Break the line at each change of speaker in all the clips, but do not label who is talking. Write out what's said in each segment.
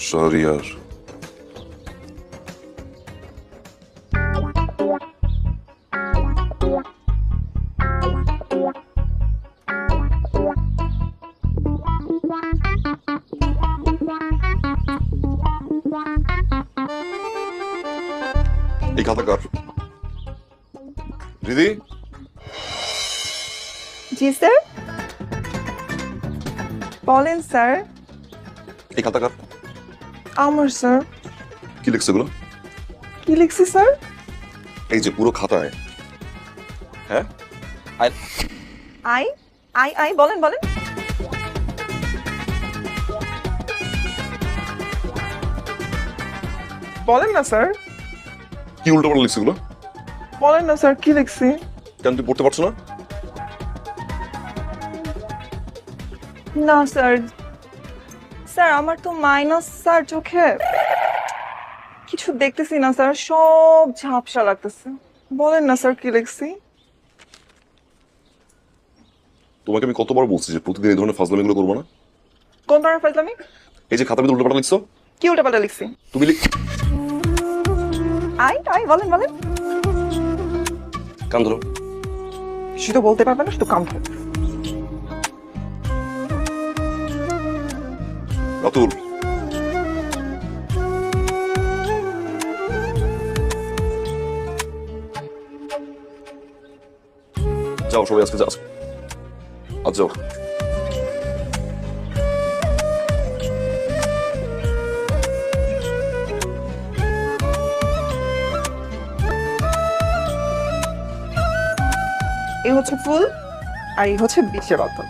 শাহরিয়ার। এই খাতা কার? দিদি,
জি স্যার, বলেন স্যার।
এই খাতা কার?
আমার স্যার।
কি লিখছে এগুলো?
কি লিখছি স্যার?
এই যে পুরো খাতায়। হ্যাঁ,
আই আই আই বলেন বলেন। বলেন না স্যার,
কি উল্টো পাল্টা লিখছে এগুলো?
বলেন না স্যার কি লিখছি।
কেন তুই পড়তে পারছো না?
না স্যার, স্যার আমার তো মাইনাস স্যার চোখে কিছু দেখতেছি না স্যার, সব ঝাপসা লাগতেছে। বলেন না স্যার কি লিখছি।
তোমাকে আমি কতবার বলছি যে প্রতিদিন এই ধরনের ফাজলামিগুলো করবো না?
কোন ধরনের ফাইজলামি?
এই যে খাতার ভিতরে উল্টো পাল্টা লিখছো।
কি উল্টাপাল্টা লিখছি?
তুমি
আই আই বলেন বলেন।
কান ধরো।
কিছু তো বলতে পারবে না, শুধু কাম করবে।
রাতুল, যাও সবাই আজকে যাও, আজ যাও।
এই হচ্ছে ফুল আর এই হচ্ছে বিষের বোতল।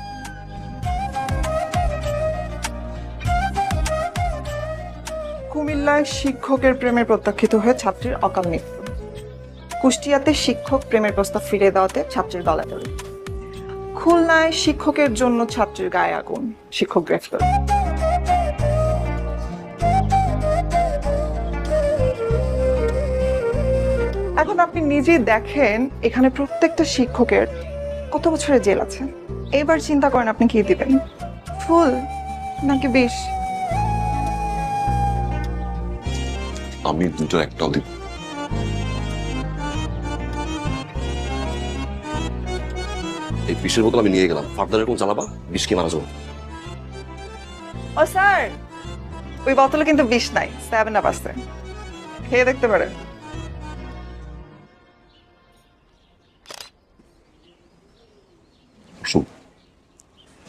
কুমিল্লায় শিক্ষকের প্রেমে প্রত্যাখ্যিত হয়ে ছাত্রীর অকাল মৃত্যু। কুষ্টিয়াতে শিক্ষক প্রেমের প্রস্তাব ফিরিয়ে দেওয়াতে ছাত্রীর গলা দড়ি। খুলনায় শিক্ষকের জন্য ছাত্রীর গায়ে আগুন, শিক্ষক গ্রেফতার। এখন আপনি নিজেই দেখেন এখানে প্রত্যেকটা শিক্ষকের কত বছরের জেল আছে। এবার চিন্তা করেন আপনি কি দিবেন, ফুল নাকি বিষ?
আমি দুটো একটাও দিব। এই বিষের বোতল আমি নিয়ে গেলাম, ফার্দার এরকম চালাবা বিষ কি মারা যাবো।
ও স্যার, ওই বোতলে কিন্তু বিষ নাই, 7 আপ আছে, খেয়ে দেখতে পারেন।